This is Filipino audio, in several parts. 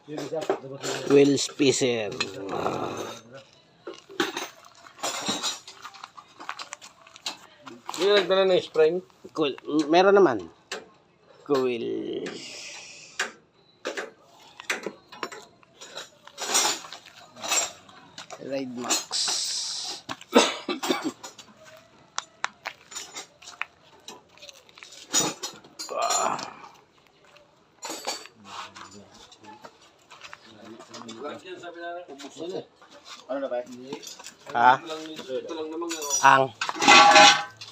Wheel spacer. Hindi nagdala ng spring. Cool. Meron naman. Cool. Ride Max. Ano na ba? Ha? Ito lang naman.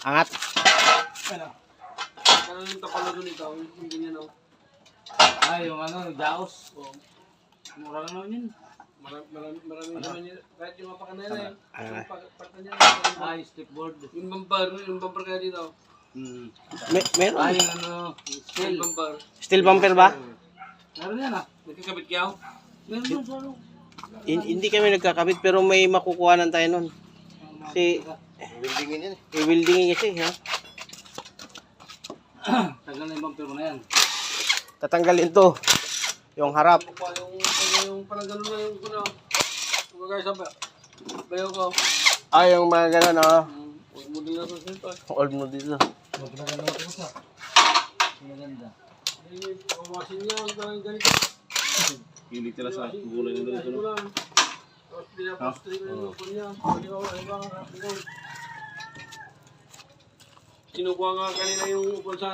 Angat. Ano yung tapalo doon ikaw? Yung ganyan o. Yung Jaos. Mura lang naman yun. Marami naman yun. Kahit yung mapakanay na yun. Yung pagkakita niya. Stickboard. Yung bumper kaya dito. Meron. Yung Steel bumper. Steel bumper ba? Meron yan Nagkakabit kayaw? Meron doon sa Hindi kami nagkakabit pero may makukuhanan tayo nun. Kasi Buildingin yan eh. i-weldingin kasi, ha? Tagal na yung bumper mo na yan. Tatanggalin to. Yung harap. Yung parang gano'n na yung kuno. Kung kagaya sa bayo ko. Yung mga gano'n, oh. Huwag mo din na sa sito. Old mo dito. Maganda mo ito sa. Maganda. Kawasin niya. Ang parang ganito. Hilig nila sa gulay nila dito. Tapos pinapastri ko yung upon niya. Sinukuha nga kanina yung upon sa